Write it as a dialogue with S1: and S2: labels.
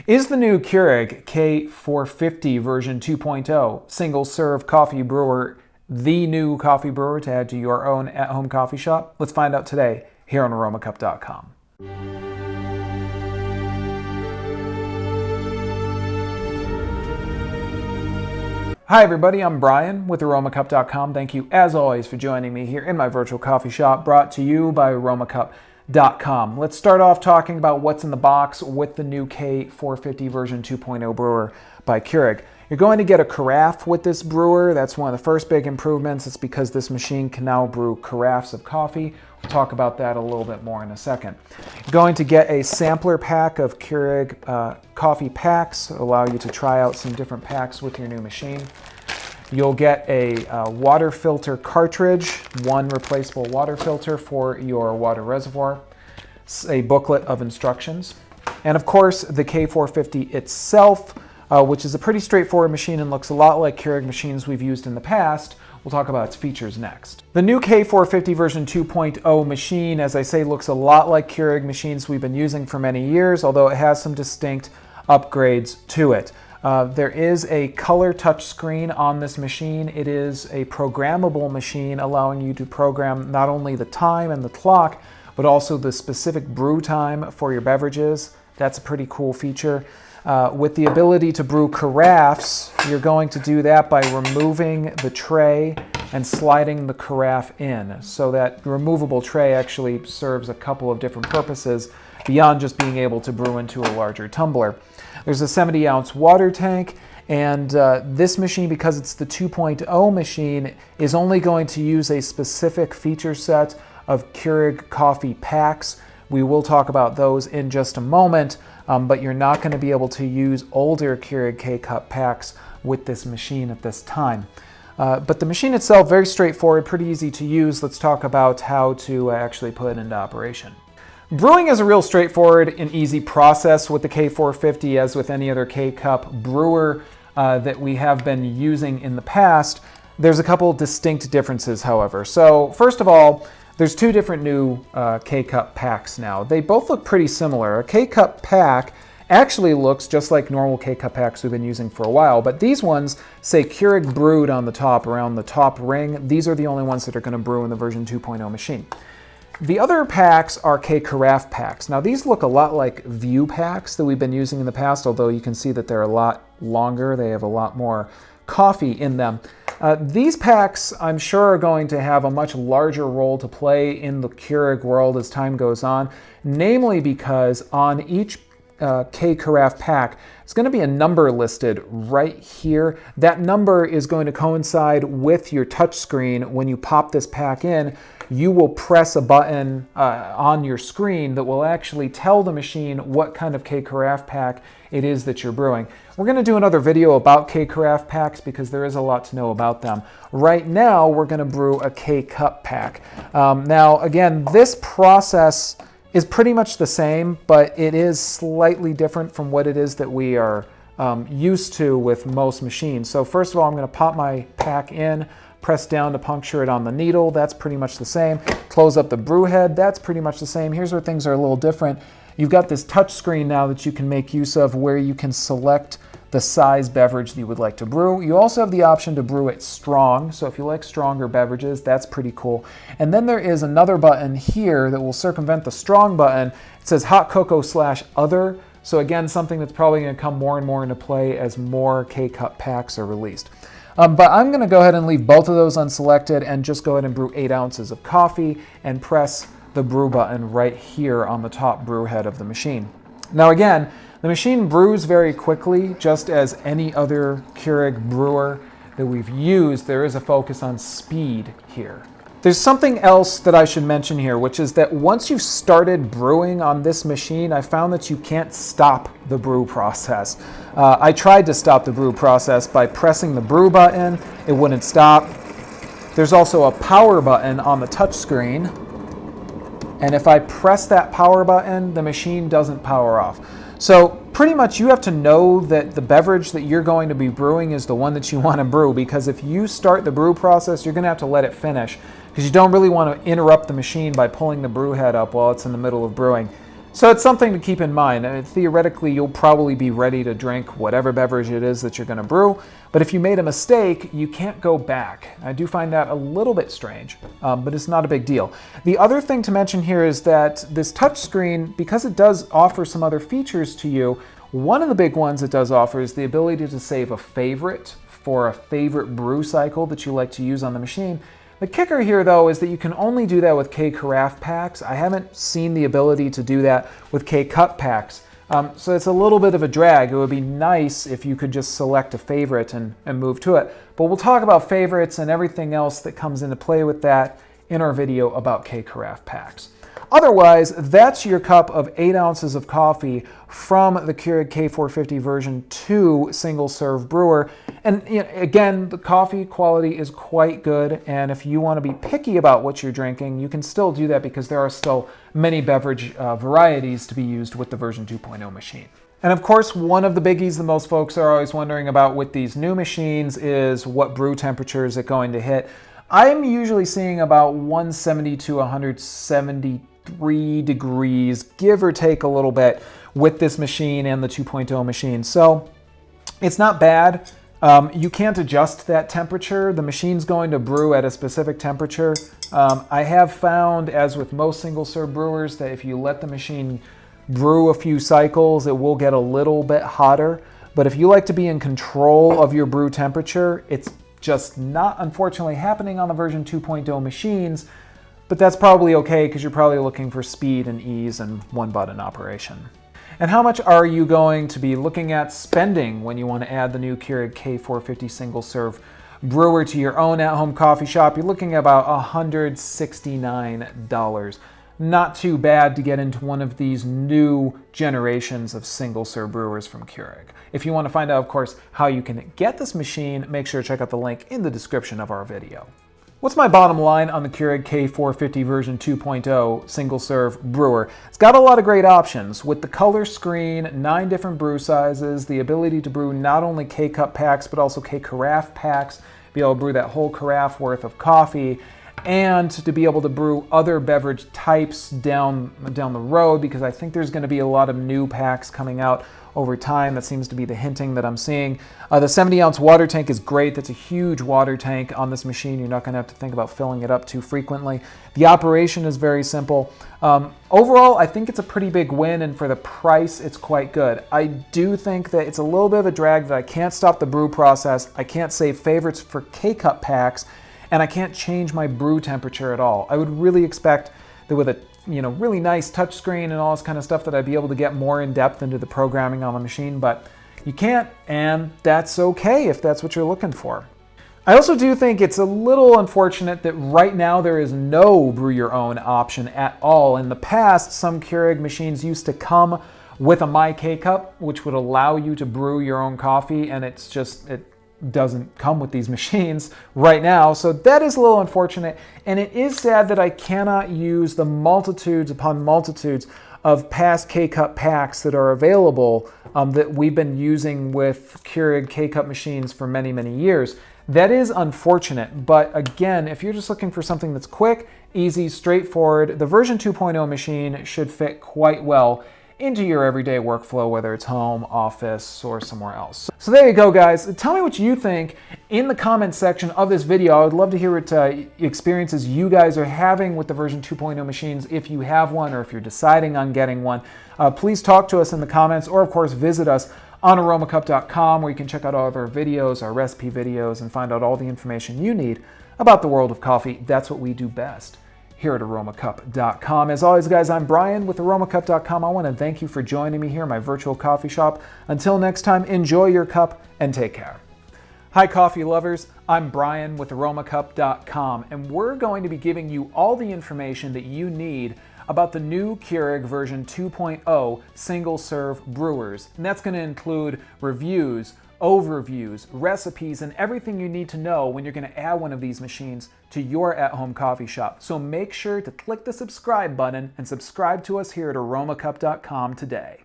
S1: Is the new Keurig K450 version 2.0 single-serve coffee brewer the new coffee brewer to add to your own at-home coffee shop? Let's find out today here on Aromacup.com. Hi everybody, I'm Brian with Aromacup.com. Thank you as always for joining me here in my virtual coffee shop brought to you by Aromacup.com. Let's start off talking about what's in the box with the new K450 version 2.0 brewer by Keurig. You're going to get a carafe with this brewer. That's one of the first big improvements. It's because this machine can now brew carafes of coffee. We'll talk about that a little bit more in a second. You're going to get a sampler pack of Keurig coffee packs, allow you to try out some different packs with your new machine. You'll get a water filter cartridge, one replaceable water filter for your water reservoir, a booklet of instructions, and of course the K450 itself, which is a pretty straightforward machine and looks a lot like Keurig machines we've used in the past. We'll talk about its features next. The new K450 version 2.0 machine, as I say, looks a lot like Keurig machines we've been using for many years, although it has some distinct upgrades to it. There is a color touchscreen on this machine. It is a programmable machine allowing you to program not only the time and the clock, but also the specific brew time for your beverages. That's a pretty cool feature. With the ability to brew carafes, you're going to do that by removing the tray and sliding the carafe in. So that removable tray actually serves a couple of different purposes beyond just being able to brew into a larger tumbler. There's a 70-ounce water tank, and this machine, because it's the 2.0 machine, is only going to use a specific feature set of Keurig coffee packs. We will talk about those in just a moment, but you're not going to be able to use older Keurig K-Cup packs with this machine at this time. But the machine itself, very straightforward, pretty easy to use. Let's talk about how to actually put it into operation. Brewing is a real straightforward and easy process with the K450, as with any other K-Cup brewer that we have been using in the past. There's a couple distinct differences, however. So first of all, there's two different new K-Cup packs now. They both look pretty similar. A K-Cup pack actually looks just like normal K-Cup packs we've been using for a while, but these ones say Keurig Brewed on the top, around the top ring. These are the only ones that are going to brew in the version 2.0 machine. The other packs are K-Carafe packs. Now these look a lot like View packs that we've been using in the past, although you can see that they're a lot longer. They have a lot more coffee in them. These packs, I'm sure, are going to have a much larger role to play in the Keurig world as time goes on, namely because on each K-Carafe pack, it's going to be a number listed right here. That number is going to coincide with your touchscreen. When you pop this pack in, you will press a button on your screen that will actually tell the machine what kind of K-Carafe pack it is that you're brewing. We're going to do another video about K-Carafe packs because there is a lot to know about them. Right now, we're going to brew a K-Cup pack. Now, again, this process is pretty much the same, but it is slightly different from what it is that we are used to with most machines. So first of all, I'm going to pop my pack in, press down to puncture it on the needle. That's pretty much the same. Close up the brew head. That's pretty much the same. Here's where things are a little different. You've got this touch screen now that you can make use of where you can select the size beverage that you would like to brew. You also have the option to brew it strong. So if you like stronger beverages, that's pretty cool. And then there is another button here that will circumvent the strong button. It says hot cocoa/other. So again, something that's probably going to come more and more into play as more K-Cup packs are released. But I'm going to go ahead and leave both of those unselected and just go ahead and brew 8 ounces of coffee and press the brew button right here on the top brew head of the machine. Now again, the machine brews very quickly, just as any other Keurig brewer that we've used. There is a focus on speed here. There's something else that I should mention here, which is that once you've started brewing on this machine, I found that you can't stop the brew process. I tried to stop the brew process by pressing the brew button. It wouldn't stop. There's also a power button on the touch screen. And if I press that power button, the machine doesn't power off. So pretty much you have to know that the beverage that you're going to be brewing is the one that you want to brew, because if you start the brew process, you're going to have to let it finish, because you don't really want to interrupt the machine by pulling the brew head up while it's in the middle of brewing. So it's something to keep in mind. Theoretically, you'll probably be ready to drink whatever beverage it is that you're going to brew, but if you made a mistake, you can't go back. I do find that a little bit strange, but it's not a big deal. The other thing to mention here is that this touchscreen, because it does offer some other features to you, one of the big ones it does offer is the ability to save a favorite for a favorite brew cycle that you like to use on the machine. The kicker here, though, is that you can only do that with K-Carafe packs. I haven't seen the ability to do that with K-Cup packs. So it's a little bit of a drag. It would be nice if you could just select a favorite and move to it. But we'll talk about favorites and everything else that comes into play with that in our video about K-Carafe packs. Otherwise, that's your cup of 8 ounces of coffee from the Keurig K450 version 2 single serve brewer. And again, the coffee quality is quite good. And if you want to be picky about what you're drinking, you can still do that because there are still many beverage varieties to be used with the version 2.0 machine. And of course, one of the biggies that most folks are always wondering about with these new machines is what brew temperature is it going to hit. I'm usually seeing about 170 to 173 degrees, give or take a little bit, with this machine and the 2.0 machine. So it's not bad. You can't adjust that temperature. The machine's going to brew at a specific temperature. I have found, as with most single serve brewers, that if you let the machine brew a few cycles, it will get a little bit hotter. But if you like to be in control of your brew temperature, it's just not, unfortunately, happening on the version 2.0 machines, but that's probably okay because you're probably looking for speed and ease and one button operation. And how much are you going to be looking at spending when you want to add the new Keurig K450 single serve brewer to your own at-home coffee shop? You're looking at about $169. Not too bad to get into one of these new generations of single serve brewers from Keurig. If you want to find out, of course, how you can get this machine, make sure to check out the link in the description of our video. What's my bottom line on the Keurig K450 version 2.0 single serve brewer? It's got a lot of great options with the color screen, 9 different brew sizes, the ability to brew not only K-Cup packs but also K-Carafe packs, be able to brew that whole carafe worth of coffee, and to be able to brew other beverage types down the road, because I think there's going to be a lot of new packs coming out over time. That seems to be the hinting that I'm seeing. The 70-ounce water tank is great. That's a huge water tank on this machine. You're not going to have to think about filling it up too frequently. The operation is very simple. Overall, I think it's a pretty big win, and for the price, it's quite good. I do think that it's a little bit of a drag that I can't stop the brew process. I can't save favorites for K-Cup packs, and I can't change my brew temperature at all. I would really expect that with a really nice touchscreen and all this kind of stuff that I'd be able to get more in depth into the programming on the machine, but you can't, and that's okay if that's what you're looking for. I also do think it's a little unfortunate that right now there is no brew your own option at all. In the past, some Keurig machines used to come with a My K-Cup, which would allow you to brew your own coffee, and it doesn't come with these machines right now, so that is a little unfortunate, and it is sad that I cannot use the multitudes upon multitudes of past K-Cup packs that are available that we've been using with Keurig K-Cup machines for many, many years. That is unfortunate, but again, if you're just looking for something that's quick, easy, straightforward, the version 2.0 machine should fit quite well into your everyday workflow, whether it's home, office, or somewhere else. So there you go, guys. Tell me what you think in the comments section of this video. I would love to hear what experiences you guys are having with the version 2.0 machines, if you have one or if you're deciding on getting one. Please talk to us in the comments, or of course visit us on Aromacup.com, where you can check out all of our videos, our recipe videos, and find out all the information you need about the world of coffee. That's what we do best here at Aromacup.com. As always, guys, I'm Brian with Aromacup.com. I want to thank you for joining me here in my virtual coffee shop. Until next time, enjoy your cup and take care. Hi, coffee lovers. I'm Brian with Aromacup.com, and we're going to be giving you all the information that you need about the new Keurig version 2.0 single-serve brewers. And that's going to include reviews, overviews, recipes, and everything you need to know when you're going to add one of these machines to your at-home coffee shop. So make sure to click the subscribe button and subscribe to us here at Aromacup.com today.